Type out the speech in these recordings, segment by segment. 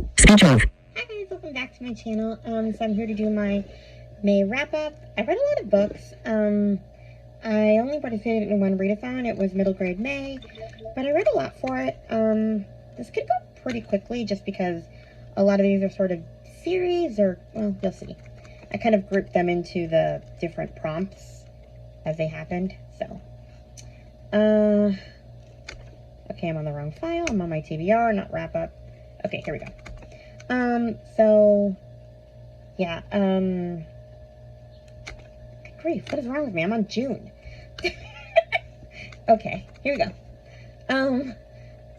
Speech off. Hi guys, welcome back to my channel. So I'm here to do my May wrap-up. I read a lot of books. I only participated in one readathon. It was middle grade May, but I read a lot for it. This could go pretty quickly just because a lot of these are sort of series or, well, you'll see. I kind of grouped them into the different prompts as they happened, so. Okay, I'm on the wrong file. I'm on my TBR, not wrap-up. Okay, here we go. So, yeah, good grief, what is wrong with me? I'm on June. Okay, here we go.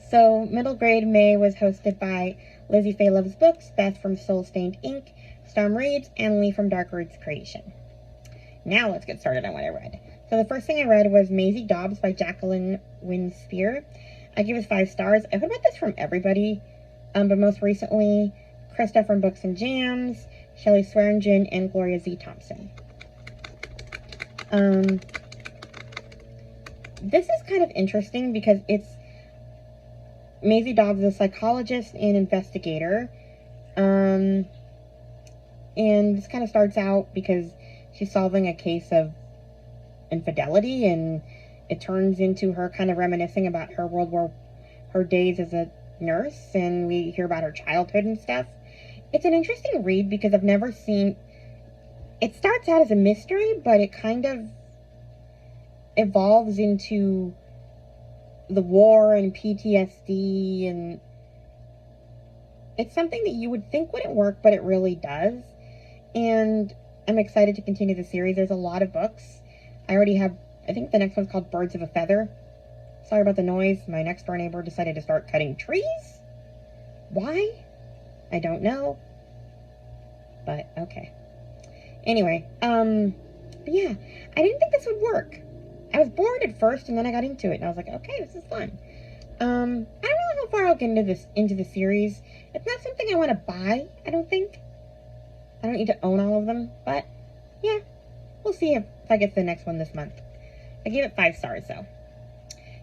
So middle grade May was hosted by Lizzie Faye Loves Books, Beth from Soul Stained Ink, Storm Reads, and Lee from Dark Roots Creation. Now let's get started on what I read. So the first thing I read was Maisie Dobbs by Jacqueline Wynne Spear. I gave it 5 stars. I've read this from everybody, but most recently, Krista from Books and Jams, Shelley Swearingen, and Gloria Z. Thompson. This is kind of interesting because it's Maisie Dobbs, a psychologist and investigator. And this kind of starts out because she's solving a case of infidelity, and it turns into her kind of reminiscing about her days as a nurse, and we hear about her childhood and stuff. It's an interesting read because I've never seen... It starts out as a mystery, but it kind of evolves into the war and PTSD, and it's something that you would think wouldn't work, but it really does. And I'm excited to continue the series. There's a lot of books. I already have, I think the next one's called Birds of a Feather. Sorry about the noise. My next door neighbor decided to start cutting trees. Why? I don't know. But, okay. Anyway, but yeah, I didn't think this would work. I was bored at first, and then I got into it, and I was like, okay, this is fun. I don't know how far I'll get into the series. It's not something I want to buy, I don't think. I don't need to own all of them, but, yeah, we'll see if I get to the next one this month. I gave it 5 stars, though.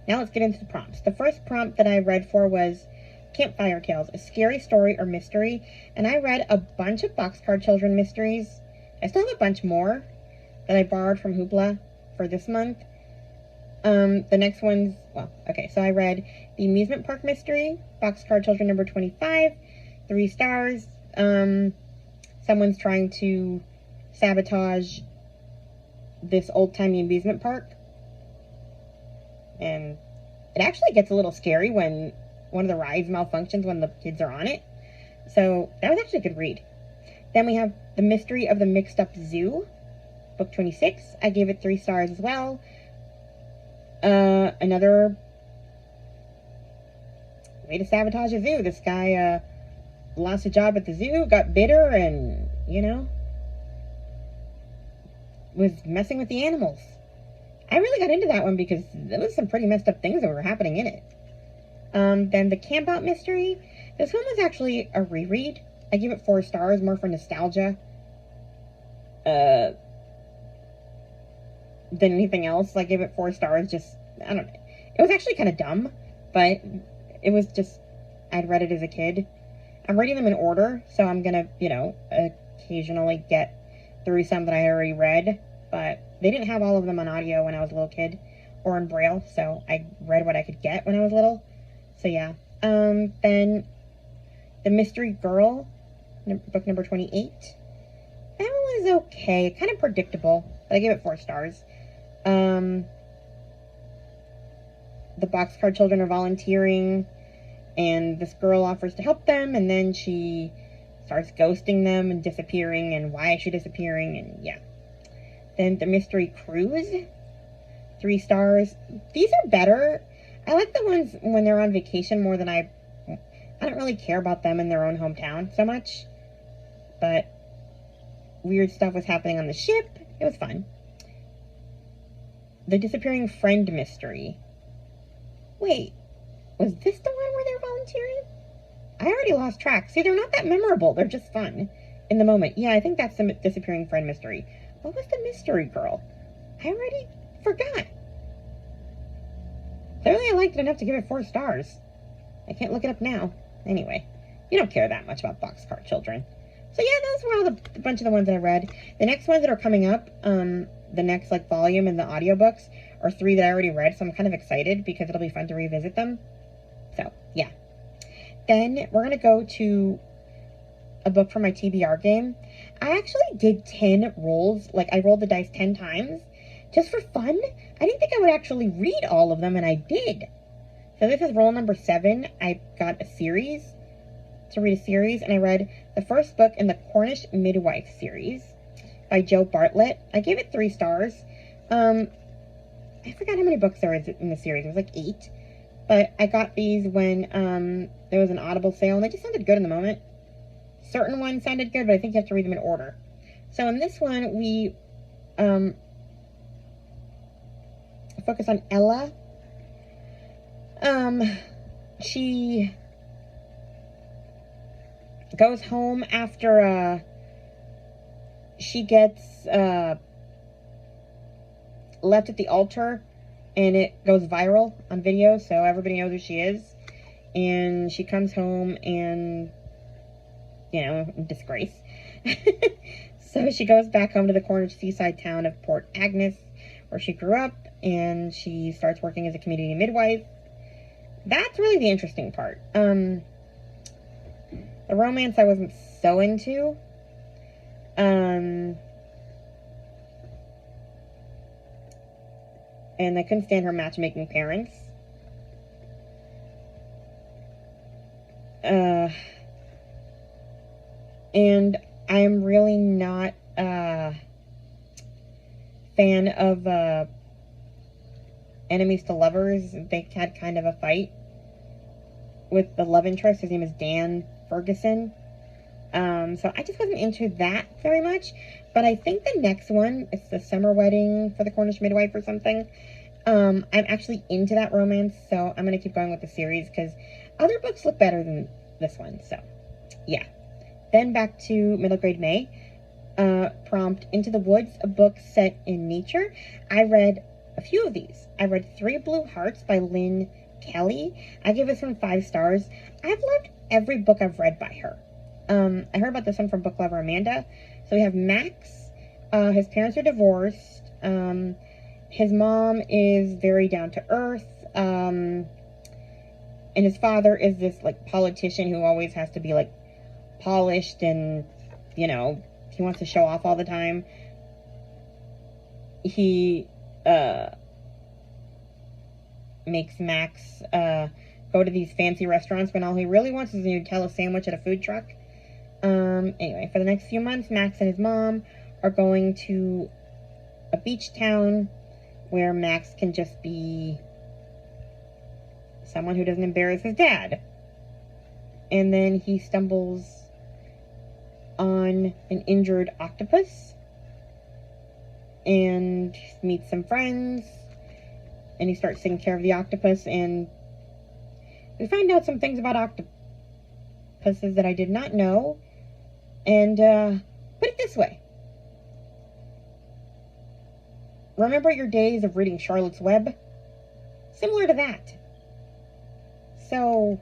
Now let's get into the prompts. The first prompt that I read for was Campfire Tales, a scary story or mystery, and I read a bunch of Boxcar Children mysteries. I still have a bunch more that I borrowed from Hoopla for this month. The next one's, well, okay, so I read The Amusement Park Mystery, Boxcar Children number 25, 3 stars. Someone's trying to sabotage this old-timey amusement park. And it actually gets a little scary when one of the rides malfunctions when the kids are on it. So that was actually a good read. Then we have The Mystery of the Mixed Up Zoo, book 26. I gave it 3 stars as well. Another way to sabotage a zoo. This guy lost a job at the zoo, got bitter, and, you know, was messing with the animals. I really got into that one because there was some pretty messed up things that were happening in it. Then The Campout Mystery. This one was actually a reread. I give it 4 stars, more for nostalgia than anything else. I give it 4 stars, just, I don't know. It was actually kind of dumb, but it was just, I'd read it as a kid. I'm reading them in order, so I'm gonna, you know, occasionally get through some that I already read, but they didn't have all of them on audio when I was a little kid, or in Braille, so I read what I could get when I was little. So yeah. Then The Mystery Girl, book number 28. That one was okay, kind of predictable, but I gave it 4 stars. The Boxcar Children are volunteering, and this girl offers to help them, and then she starts ghosting them and disappearing, and why is she disappearing, and yeah. Then The Mystery Cruise, 3 stars. These are better. I like the ones when they're on vacation more than I don't really care about them in their own hometown so much, but weird stuff was happening on the ship. It was fun. The Disappearing Friend Mystery. Wait, was this the one where they're volunteering? I already lost track. See, they're not that memorable. They're just fun in the moment. Yeah, I think that's the Disappearing Friend Mystery. What was the Mystery Girl? I already forgot. Clearly I liked it enough to give it 4 stars. I can't look it up now. Anyway. You don't care that much about Boxcar Children. So yeah, those were all a bunch of the ones that I read. The next ones that are coming up, the next like volume in the audiobooks are 3 that I already read, so I'm kind of excited because it'll be fun to revisit them. So yeah. Then we're gonna go to a book for my TBR game. I actually did 10 rolls, like I rolled the dice 10 times just for fun. I didn't think I would actually read all of them, and I did. So this is roll number 7. I got a series to read a series, and I read the first book in the Cornish Midwife series by Joe Bartlett. I gave it 3 stars. I forgot how many books there is in the series. It was like 8. But I got these when there was an Audible sale, and they just sounded good in the moment. Certain ones sounded good, but I think you have to read them in order. So in this one, we focus on Ella. She goes home after she gets left at the altar, and it goes viral on video, so everybody knows who she is. And she comes home and, you know, in disgrace. So she goes back home to the Cornish seaside town of Port Agnes, where she grew up, and she starts working as a community midwife. That's really the interesting part. The romance I wasn't so into. And I couldn't stand her matchmaking parents. And I am really not a fan of enemies to lovers. They had kind of a fight with the love interest. His name is Dan Ferguson. So I just wasn't into that very much. But I think the next one, it's the summer wedding for the Cornish midwife or something. I'm actually into that romance, so I'm going to keep going with the series because other books look better than this one. So, yeah. Then back to middle grade May. Prompt, Into the Woods, a book set in nature. I read a few of these. I read 3 Blue Hearts by Lynn Kelly. I gave this one 5 stars. I've loved every book I've read by her. I heard about this one from book lover Amanda. So we have Max. His parents are divorced. His mom is very down to earth. And his father is this like politician who always has to be like polished and, you know, he wants to show off all the time. He makes Max go to these fancy restaurants when all he really wants is a Nutella sandwich at a food truck. Anyway, for the next few months, Max and his mom are going to a beach town where Max can just be someone who doesn't embarrass his dad. And then he stumbles on an injured octopus and meets some friends, and he starts taking care of the octopus, and we find out some things about octopuses that I did not know. And put it this way, remember your days of reading Charlotte's Web? Similar to that. So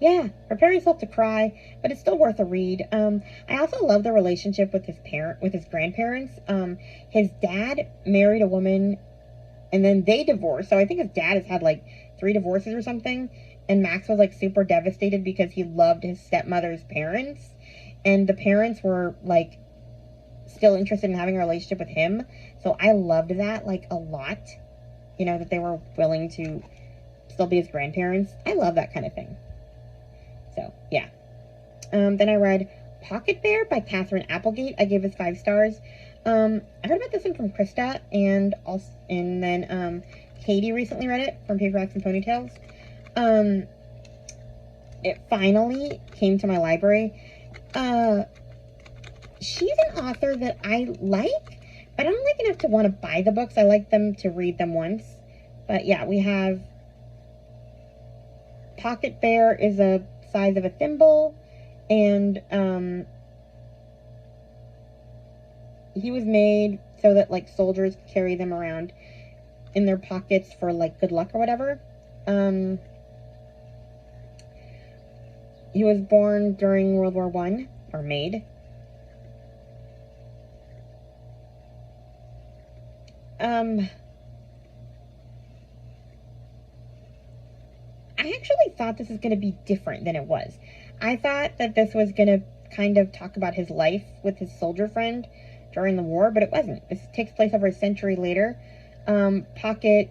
yeah, prepare yourself to cry, but it's still worth a read. I also love the relationship with his grandparents. His dad married a woman, and then they divorced. So I think his dad has had like 3 divorces or something. And Max was like super devastated because he loved his stepmother's parents, and the parents were like still interested in having a relationship with him. So I loved that like a lot. You know, that they were willing to still be his grandparents. I love that kind of thing. So, yeah. Then I read Pocket Bear by Catherine Applegate. I gave this 5 stars. I heard about this one from Krista, and then Katie recently read it from Paperbacks and Ponytails. It finally came to my library. She's an author that I like, but I don't like enough to want to buy the books. I like them to read them once. But yeah, we have Pocket Bear is a size of a thimble, and he was made so that like soldiers carry them around in their pockets for like good luck or whatever. He was born during World War I, or made. I actually thought this was going to be different than it was. I thought that this was going to kind of talk about his life with his soldier friend during the war, but it wasn't. This takes place over a century later. Pocket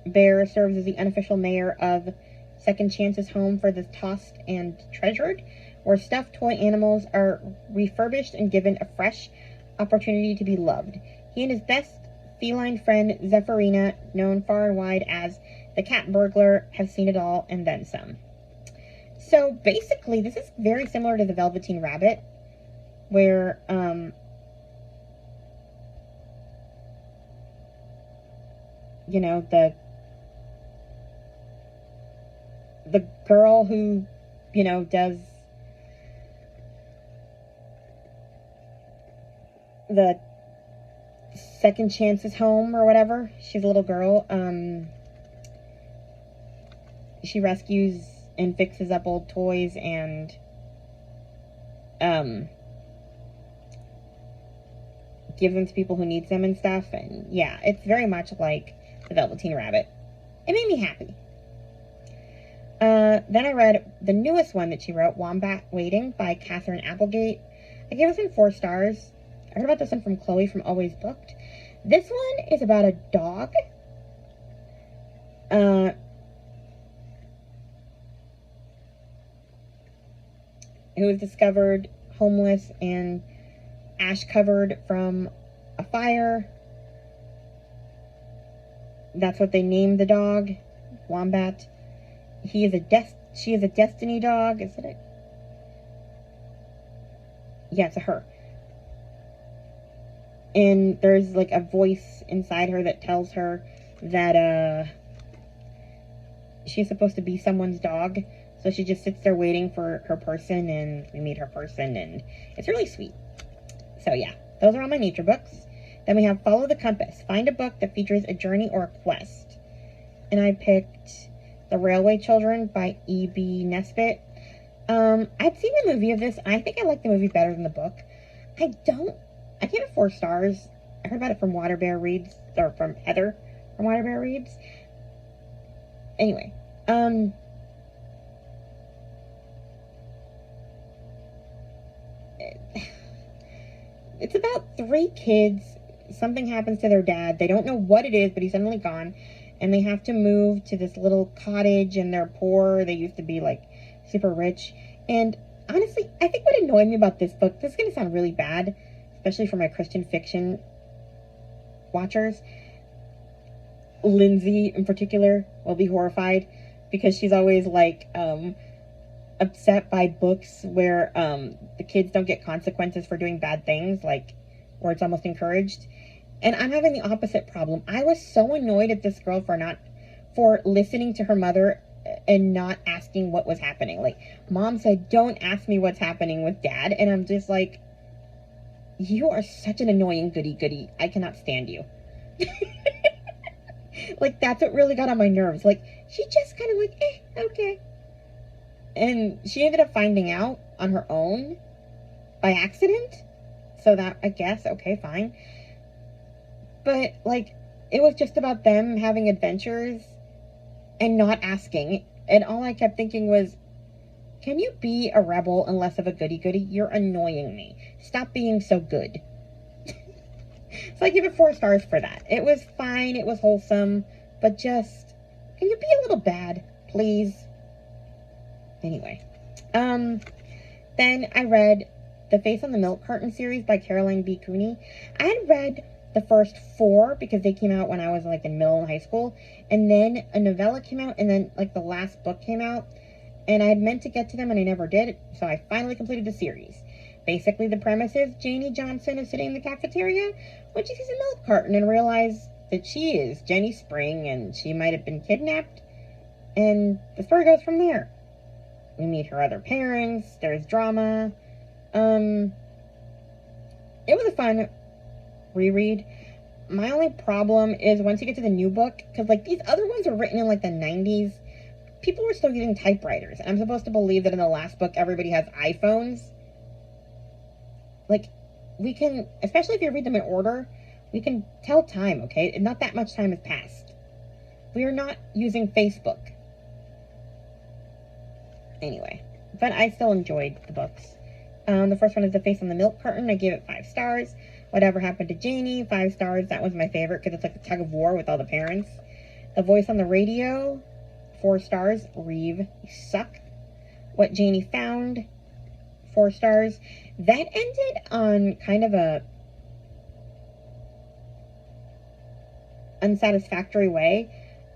Bear serves as the unofficial mayor of Second Chance's home for the tossed and treasured, where stuffed toy animals are refurbished and given a fresh opportunity to be loved. He and his best feline friend, Zephyrina, known far and wide as the cat burglar, have seen it all and then some. So basically, this is very similar to the Velveteen Rabbit, where you know, the girl who, you know, does the Second Chance's home or whatever. She's a little girl. She rescues and fixes up old toys and gives them to people who need them and stuff. And yeah, it's very much like the Velveteen Rabbit. It made me happy. Then I read the newest one that she wrote, Wombat Waiting by Catherine Applegate. I gave this one 4 stars. I heard about this one from Chloe from Always Booked. This one is about a dog. Who was discovered homeless and ash-covered from a fire. That's what they named the dog, Wombat. She is a destiny dog. Is it? Yeah, it's a her. And there's like a voice inside her that tells her that she's supposed to be someone's dog. So she just sits there waiting for her person, and we meet her person, and it's really sweet. So yeah, those are all my nature books. Then we have Follow the Compass. Find a book that features a journey or a quest. And I picked The Railway Children by E.B. Nesbitt. I'd seen the movie of this. I think I like the movie better than the book. I gave it 4 stars. I heard about it from Waterbear Reads, or from Heather from Waterbear Reads. Anyway, it's about 3 kids. Something happens to their dad. They don't know what it is, but he's suddenly gone. And they have to move to this little cottage, and they're poor. They used to be, like, super rich. And honestly, I think what annoyed me about this book, this is going to sound really bad, especially for my Christian fiction watchers. Lindsay, in particular, will be horrified because she's always, like, upset by books where the kids don't get consequences for doing bad things, like, where it's almost encouraged. And I'm having the opposite problem. I was so annoyed at this girl for listening to her mother and not asking what was happening. Like, Mom said, don't ask me what's happening with Dad. And I'm just like, you are such an annoying goody-goody. I cannot stand you. Like, that's what really got on my nerves. Like, she just kind of like, okay. And she ended up finding out on her own by accident. So that, I guess, okay, fine. But, like, it was just about them having adventures and not asking. And all I kept thinking was, can you be a rebel and less of a goody-goody? You're annoying me. Stop being so good. So I give it 4 stars for that. It was fine. It was wholesome. But just, can you be a little bad, please? Anyway. Then I read The Face on the Milk Carton series by Caroline B. Cooney. I had read the first 4 because they came out when I was like in middle and high school, and then a novella came out, and then like the last book came out, and I had meant to get to them and I never did, so I finally completed the series. Basically the premise is Janie Johnson is sitting in the cafeteria when she sees a milk carton and realizes that she is Jenny Spring and she might have been kidnapped, and the story goes from there. We meet her other parents, there's drama. It was a fun reread. My only problem is once you get to the new book, because like these other ones were written in like the 90s, people were still using typewriters. I'm supposed to believe that in the last book, everybody has iPhones. Like, we can, especially if you read them in order, we can tell time, okay? Not that much time has passed. We are not using Facebook. Anyway, but I still enjoyed the books. The first one is The Face on the Milk Carton. I gave it 5 stars. Whatever Happened to Janie, 5 stars. That was my favorite because it's like a tug of war with all the parents. The Voice on the Radio, 4 stars. Reeve, you suck. What Janie Found, 4 stars. That ended on kind of a unsatisfactory way.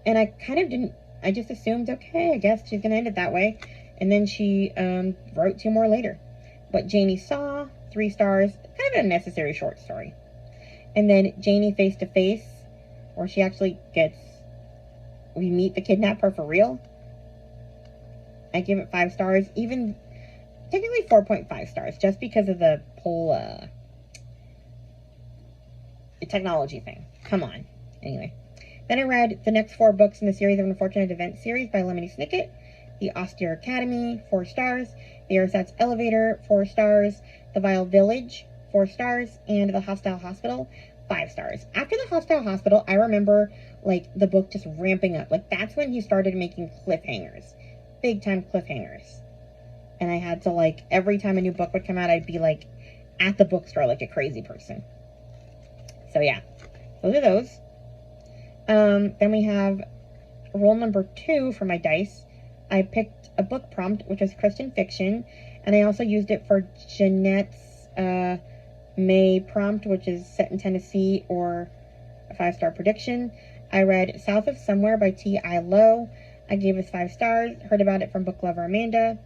And I kind of didn't, I just assumed, okay, I guess she's going to end it that way. And then she wrote 2 more later. What Janie Saw, 3 stars. Kind of an unnecessary short story. And then Janie Face to Face, where she actually gets, we meet the kidnapper for real. I give it 5 stars. Even, technically 4.5 stars, just because of the whole technology thing. Come on. Anyway. Then I read the next 4 books in the series of Unfortunate Events series by Lemony Snicket. The Austere Academy, 4 stars. The Ersatz Elevator, 4 stars. The Vile Village, 4 stars. And The Hostile Hospital, 5 stars. After The Hostile Hospital, I remember, like, the book just ramping up. Like, that's when he started making cliffhangers. Big time cliffhangers. And I had to, like, every time a new book would come out, I'd be, like, at the bookstore like a crazy person. So, yeah. Those are those. Then we have roll number 2 for my dice. I picked a book prompt, which was Christian fiction, and I also used it for Jeanette's May prompt, which is set in Tennessee or a 5-star prediction. I read South of Somewhere by T.I. Lowe. I gave this 5 stars. Heard about it from book lover Amanda.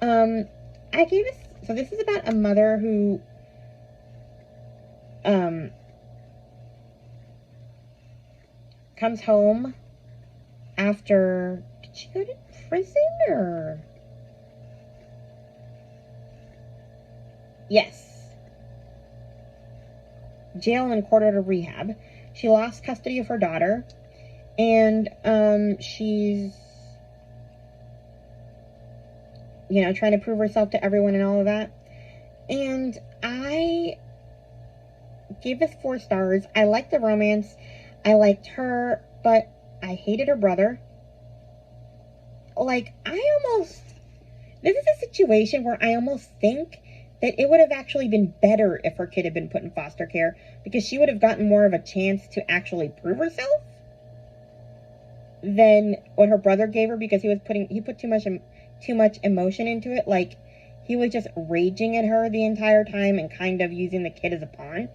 I gave this, so this is about a mother who comes home after, did she go to prison or? Yes. Jail and quarter to rehab. She lost custody of her daughter, and she's, you know, trying to prove herself to everyone and all of that. And I gave this 4 stars. I liked the romance. I liked her, but I hated her brother. Like, this is a situation where I almost think that it would have actually been better if her kid had been put in foster care, because she would have gotten more of a chance to actually prove herself than what her brother gave her, because he put too much emotion into it. Like, he was just raging at her the entire time and kind of using the kid as a pawn.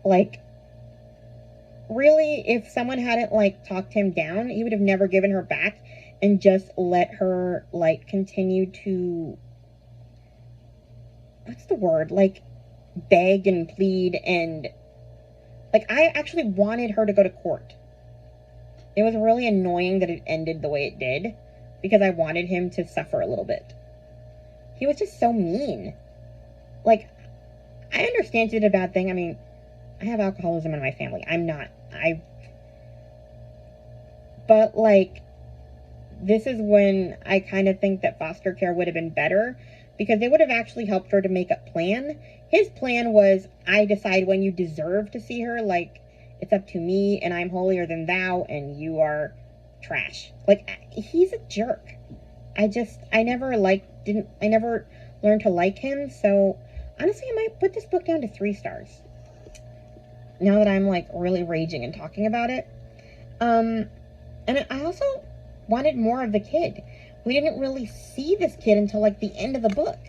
Like, really, if someone hadn't, like, talked him down, he would have never given her back and just let her, like, continue to, what's the word, like, beg and plead. And, like, I actually wanted her to go to court. It was really annoying that it ended the way it did, because I wanted him to suffer a little bit. He was just so mean. Like, I understand she did a bad thing. I mean, I have alcoholism in my family. But, like, this is when I kind of think that foster care would have been better, because they would have actually helped her to make a plan. His plan was, I decide when you deserve to see her. Like, it's up to me, and I'm holier than thou, and you are trash. Like, he's a jerk. I never learned to like him. So honestly, I might put this book down to 3 stars now that I'm, like, really raging and talking about it. And I also wanted more of the kid. We didn't really see this kid until, like, the end of the book.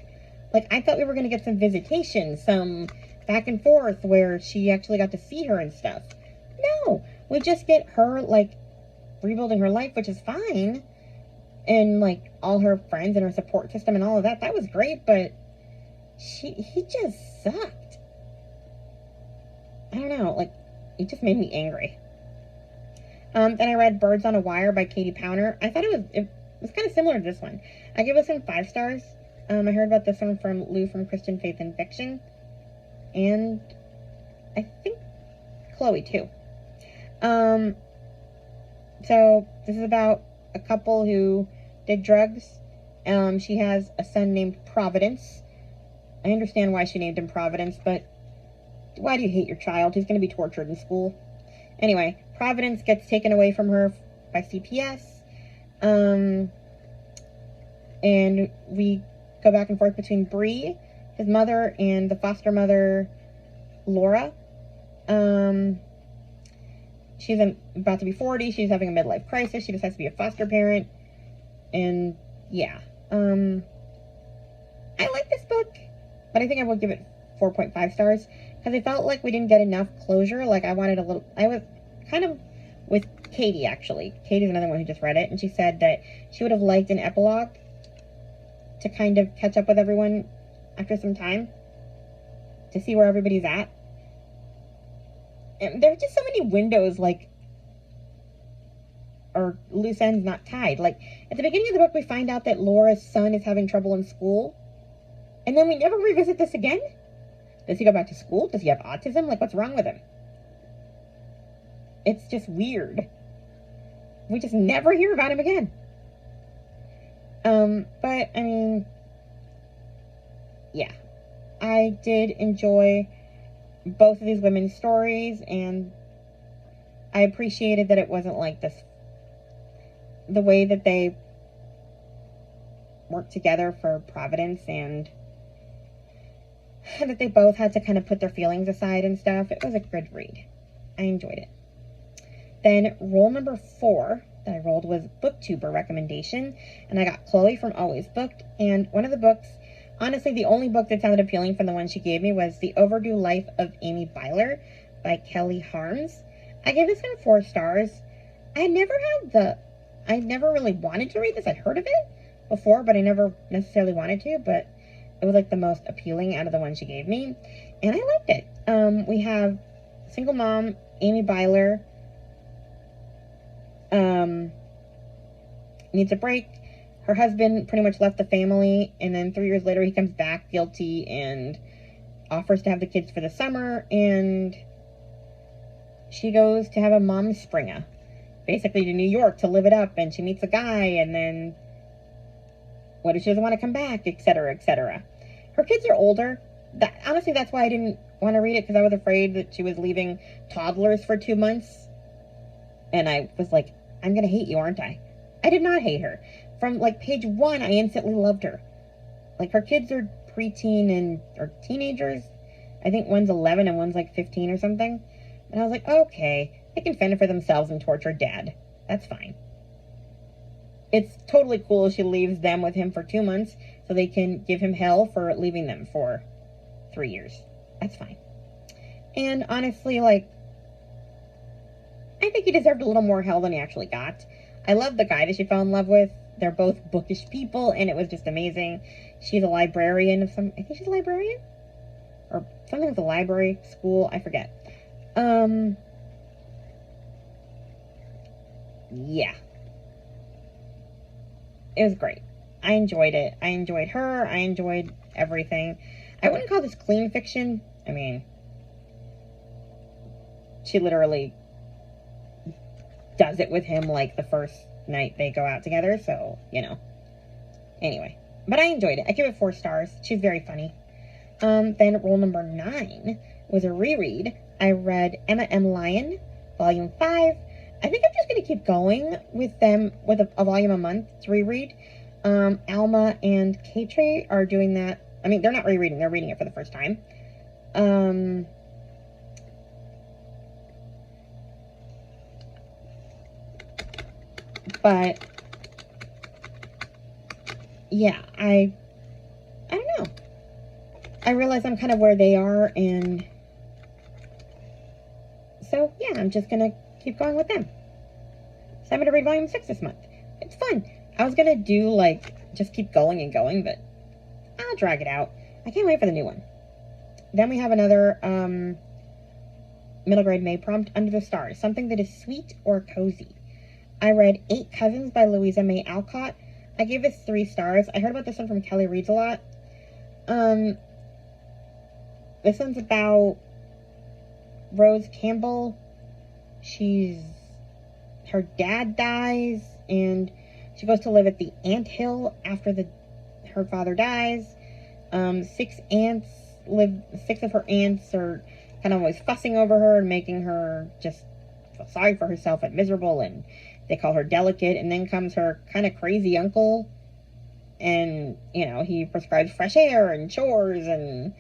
Like, I thought we were going to get some visitation, some back and forth where she actually got to see her and stuff. No, we just get her, like, rebuilding her life, which is fine. And, like, all her friends and her support system and all of that. That was great, but he just sucked. I don't know, like, it just made me angry. Then I read Birds on a Wire by Katie Powner. I thought it was kind of similar to this one. I give this one 5 stars. I heard about this one from Lou from Christian Faith and Fiction. And I think Chloe, too. So, this is about a couple who did drugs. She has a son named Providence. I understand why she named him Providence, but why do you hate your child? He's going to be tortured in school. Anyway, Providence gets taken away from her by CPS. And we go back and forth between Bree, his mother, and the foster mother, Laura. She's about to be 40. She's having a midlife crisis. She decides to be a foster parent. And yeah. I like this book, but I think I will give it 4.5 stars because I felt like we didn't get enough closure. Like I was kind of with Katie, actually. Katie's another one who just read it, and she said that she would have liked an epilogue to kind of catch up with everyone after some time to see where everybody's at. And there are just so many windows, like, or loose ends not tied. Like, at the beginning of the book, we find out that Laura's son is having trouble in school. And then we never revisit this again. Does he go back to school? Does he have autism? Like, what's wrong with him? It's just weird. We just never hear about him again. But, I mean, yeah. I did enjoy both of these women's stories, and I appreciated that it wasn't like this, the way that they worked together for Providence, and that they both had to kind of put their feelings aside and stuff. It was a good read. I enjoyed it. Then roll number 4 that I rolled was booktuber recommendation, and I got Chloe from Always Booked. And one of the books, honestly the only book that sounded appealing from the one she gave me, was The Overdue Life of Amy Byler by Kelly Harms. I gave this one 4 stars. I never really wanted to read this. I'd heard of it before, but I never necessarily wanted to, but it was like the most appealing out of the one she gave me, and I liked it. We have single mom Amy Byler needs a break. Her husband pretty much left the family, and then 3 years later he comes back guilty and offers to have the kids for the summer, and she goes to have a mom springer, basically to New York to live it up, and she meets a guy, and then what if she doesn't want to come back, etc., etc. Her kids are older. Honestly, that's why I didn't want to read it, because I was afraid that she was leaving toddlers for 2 months. And I was like, I'm going to hate you, aren't I? I did not hate her. From, like, page 1, I instantly loved her. Like, her kids are preteen or teenagers. I think one's 11 and one's, like, 15 or something. And I was like, okay, they can fend for themselves and torture dad. That's fine. It's totally cool if she leaves them with him for 2 months so they can give him hell for leaving them for 3 years. That's fine. And honestly, like, I think he deserved a little more hell than he actually got. I love the guy that she fell in love with. They're both bookish people, and it was just amazing. She's a librarian of I think she's a librarian? Or something with a library, school, I forget. Yeah. It was great. I enjoyed it. I enjoyed her. I enjoyed everything. I wouldn't call this clean fiction. I mean, she literally does it with him like the first night they go out together, so, you know. Anyway, but I enjoyed it. I give it 4 stars. She's very funny. Then roll number 9 was a reread. I read Emma M. Lyon, Volume 5. I think I'm just going to keep going with them with a volume a month to reread. Alma and Katri are doing that. I mean, they're not rereading. They're reading it for the first time. But yeah, I don't know. I realize I'm kind of where they are, and so yeah, I'm just gonna keep going with them. So I'm gonna read volume 6 this month. It's fun. I was gonna do like just keep going and going, but I'll drag it out. I can't wait for the new one. Then we have another middle grade May prompt, Under the Stars, something that is sweet or cozy. I read 8 Cousins by Louisa May Alcott. I gave this 3 stars. I heard about this one from Kelly Reads a Lot. This one's about Rose Campbell. Her dad dies, and She goes to live at the ant hill after her father dies. Six of her aunts are kind of always fussing over her and making her just feel sorry for herself and miserable, and they call her delicate. And then comes her kind of crazy uncle, and, you know, he prescribes fresh air and chores and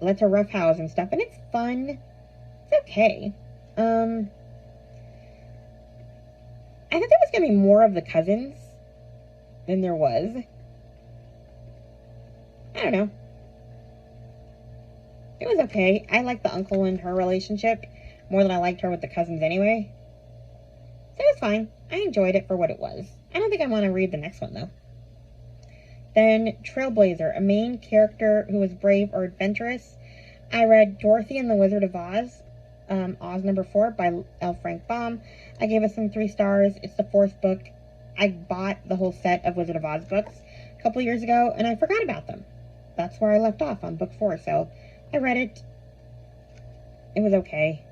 lets her roughhouse and stuff, and it's fun. It's okay. I thought there was going to be more of the cousins than there was. I don't know. It was okay. I liked the uncle and her relationship more than I liked her with the cousins anyway. So it was fine. I enjoyed it for what it was. I don't think I want to read the next one, though. Then, Trailblazer, a main character who was brave or adventurous. I read Dorothy and the Wizard of Oz, Oz number 4 by L. Frank Baum. I gave it some 3 stars. It's the 4th book. I bought the whole set of Wizard of Oz books a couple years ago, and I forgot about them. That's where I left off, on book 4, so I read it. It was okay.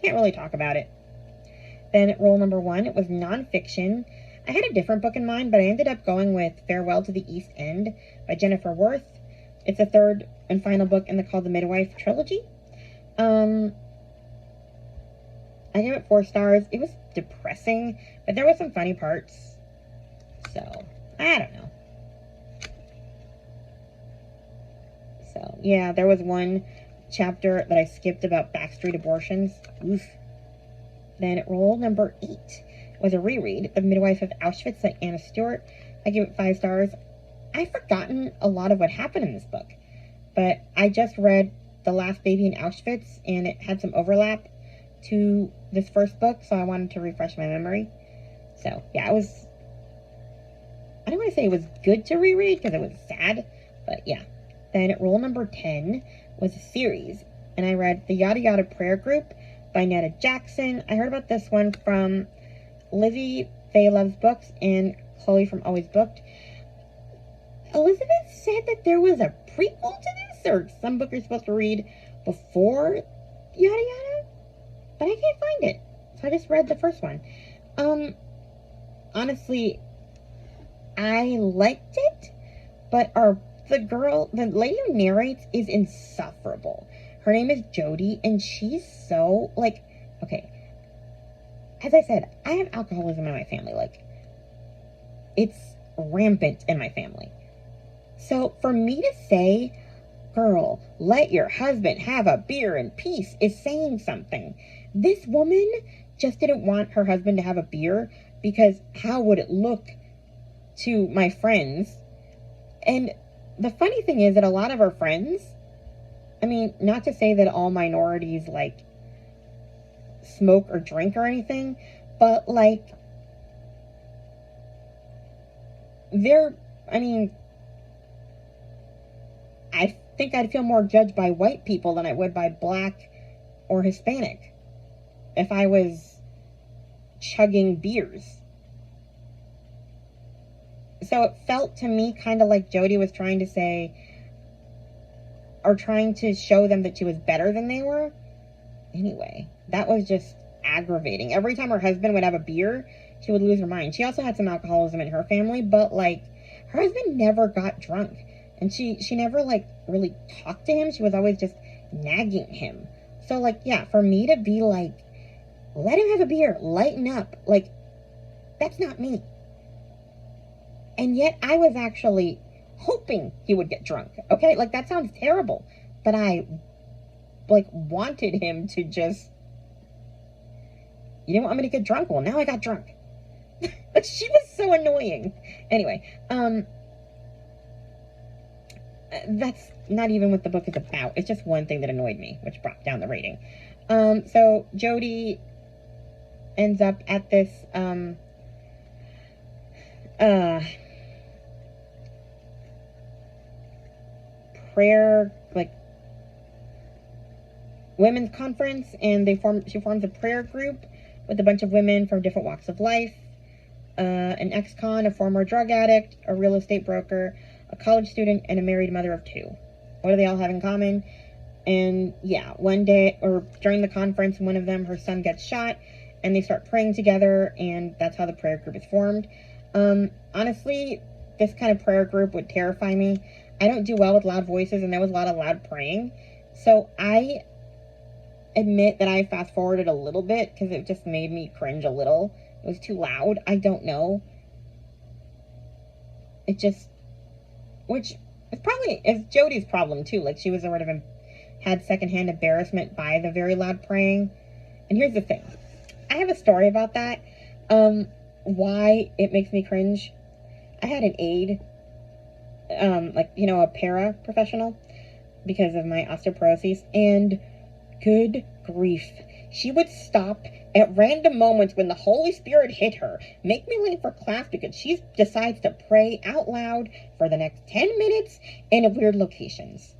Can't really talk about it. Then role number 1, it was nonfiction. I had a different book in mind, but I ended up going with Farewell to the East End by Jennifer Worth. It's the 3rd and final book in the Call the Midwife trilogy. I gave it 4 stars. It was depressing, but there were some funny parts. So, I don't know. So, yeah, there was one chapter that I skipped about backstreet abortions. Oof. Then role number 8 was a reread of Midwife of Auschwitz by Anna Stewart. I gave it 5 stars. I've forgotten a lot of what happened in this book, but I just read The Last Baby in Auschwitz, and it had some overlap to this first book, so I wanted to refresh my memory. So, yeah, I don't want to say it was good to reread, because it was sad, but yeah. Then role number 10 was a series, and I read The Yada Yada Prayer Group by Netta Jackson. I heard about this one from Lizzie Faye Loves Books and Chloe from Always Booked. Elizabeth said that there was a prequel to this, or some book you're supposed to read before Yada Yada, but I can't find it, so I just read the first one. Honestly, I liked it, but the lady who narrates is insufferable. Her name is Jody, and she's so, like, okay, as I said, I have alcoholism in my family. Like, it's rampant in my family. So for me to say, girl, let your husband have a beer in peace, is saying something. This woman just didn't want her husband to have a beer because how would it look to my friends? And the funny thing is that a lot of her friends, I mean, not to say that all minorities, like, smoke or drink or anything, but, like, I think I'd feel more judged by white people than I would by black or Hispanic if I was chugging beers. So it felt to me kind of like Jody was trying to say, or trying to show them that she was better than they were. Anyway, that was just aggravating. Every time her husband would have a beer, she would lose her mind. She also had some alcoholism in her family, but, like, her husband never got drunk. And she never, like, really talked to him. She was always just nagging him. So, like, yeah, for me to be like, let him have a beer, lighten up, like, that's not me. And yet I was actually hoping he would get drunk, okay? Like, that sounds terrible, but I, like, wanted him to just, you didn't want me to get drunk? Well, now I got drunk. Like, she was so annoying. Anyway, that's not even what the book is about. It's just one thing that annoyed me, which brought down the rating. So Jody ends up at this, prayer, like, women's conference, and she forms a prayer group with a bunch of women from different walks of life. An ex-con, a former drug addict, a real estate broker, a college student, and a married mother of 2. What do they all have in common? And yeah, one day, or during the conference, one of them, her son gets shot, and they start praying together, and that's how the prayer group is formed. Honestly, this kind of prayer group would terrify me. I don't do well with loud voices, and there was a lot of loud praying. So I admit that I fast forwarded a little bit because it just made me cringe a little. It was too loud. I don't know. It just, which is probably is Jodie's problem too. Like, she was sort of had secondhand embarrassment by the very loud praying. And here's the thing. I have a story about that. Why it makes me cringe. I had an aide, like, you know, a para-professional because of my osteoporosis, and good grief, she would stop at random moments when the Holy Spirit hit her, make me late for class because she decides to pray out loud for the next 10 minutes in weird locations.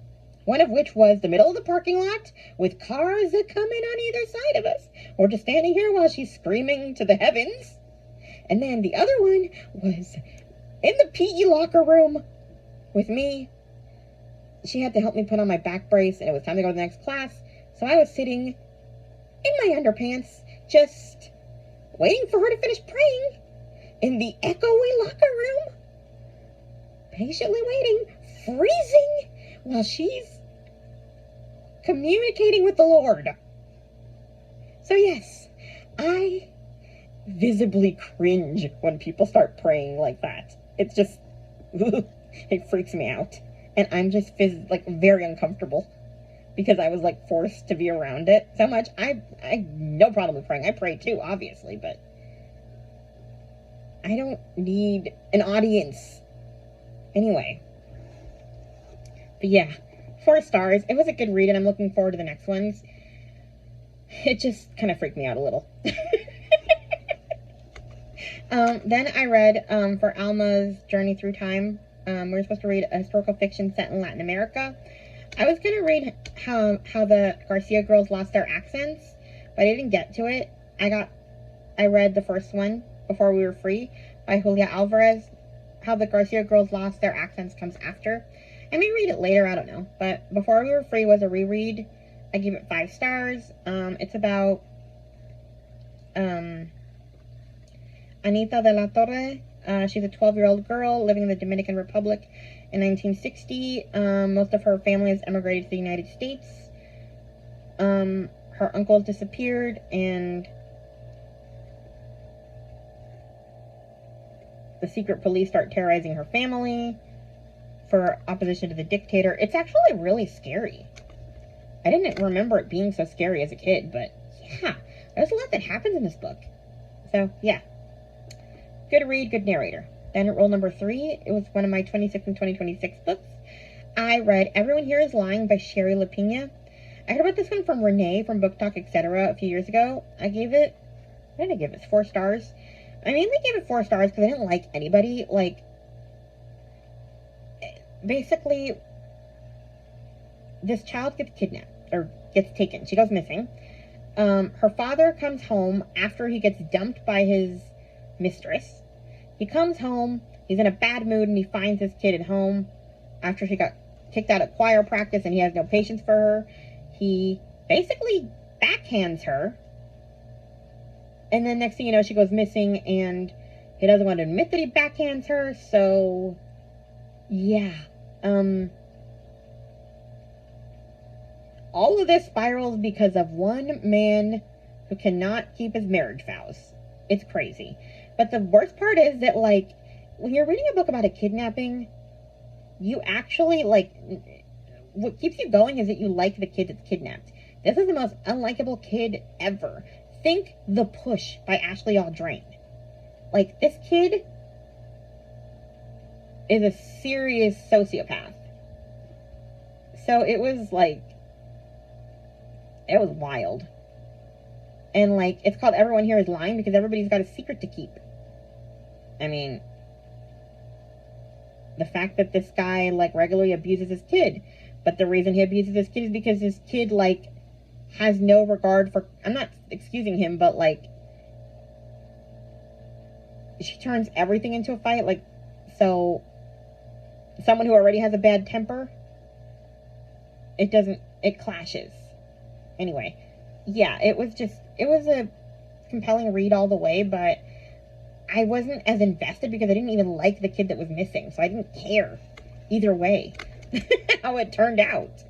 One of which was the middle of the parking lot with cars that come in on either side of us. We're just standing here while she's screaming to the heavens. And then the other one was in the PE locker room with me. She had to help me put on my back brace, and it was time to go to the next class. So I was sitting in my underpants, just waiting for her to finish praying in the echoey locker room. Patiently waiting, freezing, while she's communicating with the Lord. So yes, I visibly cringe when people start praying like that. It's just, it freaks me out. And I'm just very uncomfortable because I was like forced to be around it so much. I no problem with praying. I pray too, obviously, but I don't need an audience. Anyway. But yeah, 4 stars. It was a good read, and I'm looking forward to the next ones. It just kind of freaked me out a little. Then I read, for Alma's Journey Through Time, we were supposed to read a historical fiction set in Latin America. I was going to read how the Garcia girls lost their accents, but I didn't get to it. I read the first one, Before We Were Free, by Julia Alvarez. How the Garcia girls lost their accents comes after. I may read it later, I don't know. But Before We Were Free was a reread. I gave it 5 stars. It's about Anita de la Torre. She's a 12-year-old girl living in the Dominican Republic in 1960. Most of her family has emigrated to the United States. Her uncle disappeared, and the secret police start terrorizing her family for opposition to the dictator. It's actually really scary. I didn't remember it being so scary as a kid, but yeah, there's a lot that happens in this book. So, yeah. Good read, good narrator. Then roll number 3. It was one of my 26 and 2026 books. I read Everyone Here Is Lying by Sherry LaPina. I heard about this one from Renee from Book Talk, etc. a few years ago. I gave it, what did I give it? 4 stars. I mainly gave it 4 stars because I didn't like anybody. Like, basically, this child gets kidnapped, or gets taken. She goes missing. Her father comes home after he gets dumped by his mistress. He comes home, he's in a bad mood, and he finds his kid at home after she got kicked out at choir practice, and he has no patience for her. He basically backhands her, and then next thing you know, she goes missing, and he doesn't want to admit that he backhands her. So yeah, all of this spirals because of one man who cannot keep his marriage vows. It's crazy. But the worst part is that, like, when you're reading a book about a kidnapping, you actually, like, what keeps you going is that you like the kid that's kidnapped. This is the most unlikable kid ever. Think The Push by Ashley Aldrain. Like, this kid is a serious sociopath. So it was, like, it was wild. And, like, it's called Everyone Here Is Lying because everybody's got a secret to keep. I mean, the fact that this guy, like, regularly abuses his kid. But the reason he abuses his kid is because his kid, like, has no regard for... I'm not excusing him, but, like, she turns everything into a fight. Like, so, someone who already has a bad temper, it clashes. Anyway, yeah, it was compelling read all the way, but I wasn't as invested because I didn't even like the kid that was missing, so I didn't care either way how it turned out.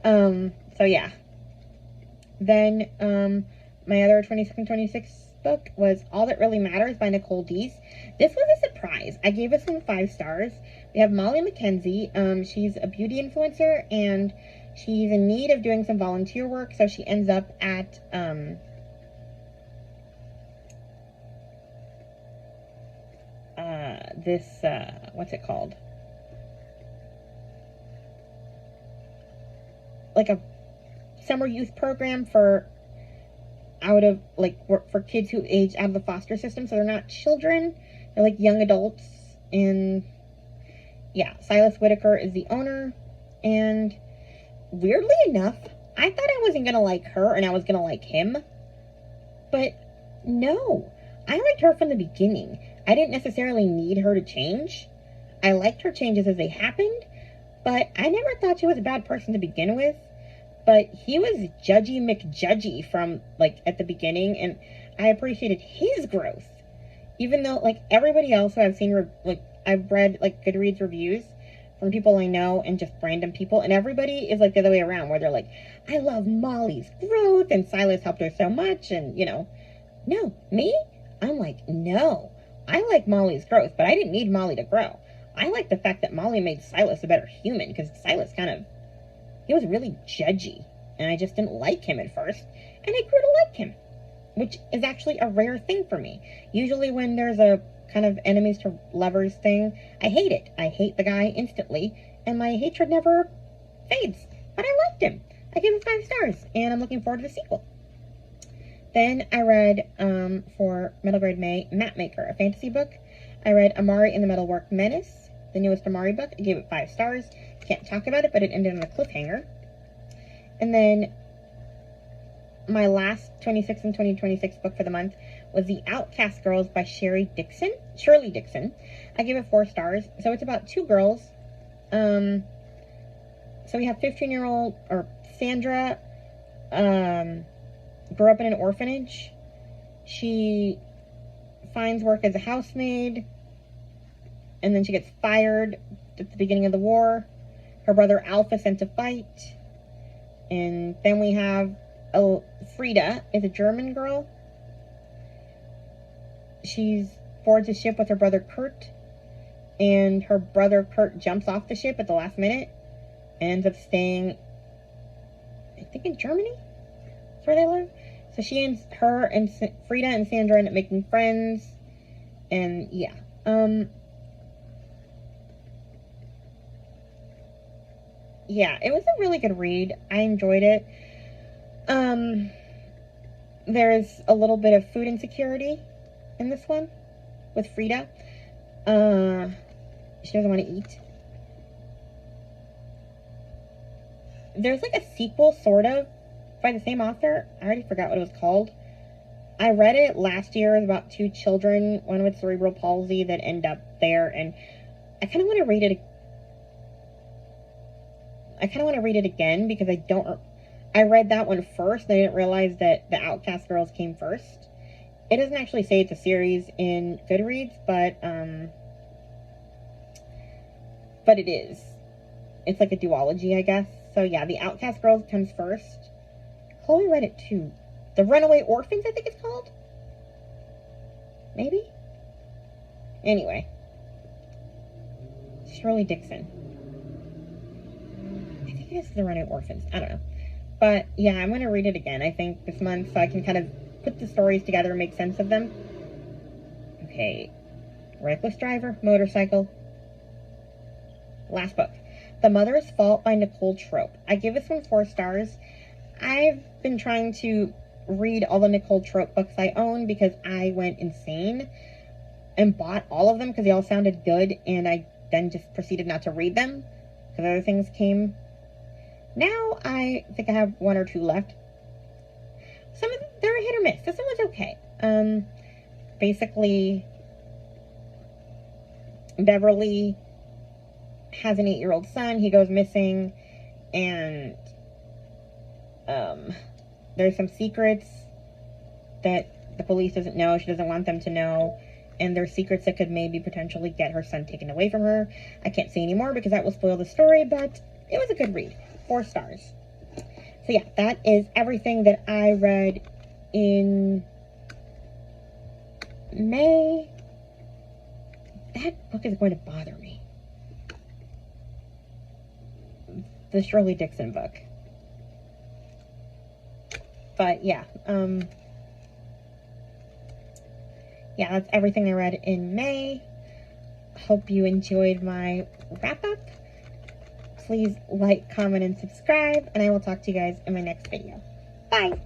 So yeah. Then, my other 26 book was All That Really Matters by Nicole Deese. This was a surprise. I gave this one 5 stars. We have Molly McKenzie. She's a beauty influencer, and she's in need of doing some volunteer work, so she ends up at, what's it called? Like a summer youth program for kids who age out of the foster system, so they're not children, they're like young adults. And yeah, Silas Whitaker is the owner, and weirdly enough, I thought I wasn't gonna like her and I was gonna like him, but no, I liked her from the beginning. I didn't necessarily need her to change. I liked her changes as they happened, but I never thought she was a bad person to begin with. But he was judgy McJudgy from, like, at the beginning, and I appreciated his growth. Even though, like, everybody else who I've seen, I've read, like, Goodreads reviews from people I know and just random people, and everybody is, like, the other way around, where they're like, I love Molly's growth, and Silas helped her so much, and, you know. No, me? I'm like, no. I like Molly's growth, but I didn't need Molly to grow. I like the fact that Molly made Silas a better human, because Silas he was really judgy, and I just didn't like him at first, and I grew to like him, which is actually a rare thing for me. Usually when there's a kind of enemies to lovers thing, I hate it. I hate the guy instantly, and my hatred never fades, but I liked him. I gave him 5 stars, and I'm looking forward to the sequel. Then I read, for Middle Grade May, Mapmaker, a fantasy book. I read Amari and the Metalwork Menace, the newest Amari book. I gave it 5 stars. Can't talk about it, but it ended on a cliffhanger. And then my last 26 and 2026 book for the month was The Outcast Girls by Shirley Dixon. I gave it 4 stars. So it's about 2 girls. So we have 15-year-old, or Sandra, grew up in an orphanage. She finds work as a housemaid, and then she gets fired at the beginning of the war. Her brother Alpha sent to fight. And then we have Frida, is a German girl. She's boards a ship with her brother Kurt, and her brother Kurt jumps off the ship at the last minute and ends up staying, I think, in Germany. That's where they live. So Frida and Sandra end up making friends, and yeah. Yeah, it was a really good read. I enjoyed it. There's a little bit of food insecurity in this one with Frida. She doesn't want to eat. There's like a sequel, sort of, by the same author. I already forgot what it was called. I read it last year. It was about 2 children, one with cerebral palsy, that end up there, and I kind of want to read it. I kind of want to read it again because I read that one first, and I didn't realize that The Outcast Girls came first. It doesn't actually say it's a series in Goodreads, but it is. It's like a duology, I guess. So yeah, The Outcast Girls comes first. Chloe read it too. The Runaway Orphans, I think it's called? Maybe? Anyway. Shirley Dixon. I think it is The Runaway Orphans. I don't know. But yeah, I'm going to read it again, I think, this month, so I can kind of put the stories together and make sense of them. Okay. Reckless Driver, Motorcycle. Last book. The Mother's Fault by Nicole Trope. I give this one 4 stars. I've been trying to read all the Nicole Trope books I own because I went insane and bought all of them because they all sounded good, and I then just proceeded not to read them because other things came. Now I think I have 1 or 2 left. Some of them, they're a hit or miss. This one was okay. Basically, Beverly has an 8-year-old son. He goes missing, and there's some secrets that the police doesn't know. She doesn't want them to know. And there's secrets that could maybe potentially get her son taken away from her. I can't say anymore because that will spoil the story, but it was a good read. 4 stars. So yeah, that is everything that I read in May. That book is going to bother me. The Shirley Dixon book. But yeah, yeah, that's everything I read in May. Hope you enjoyed my wrap-up. Please like, comment, and subscribe, and I will talk to you guys in my next video. Bye!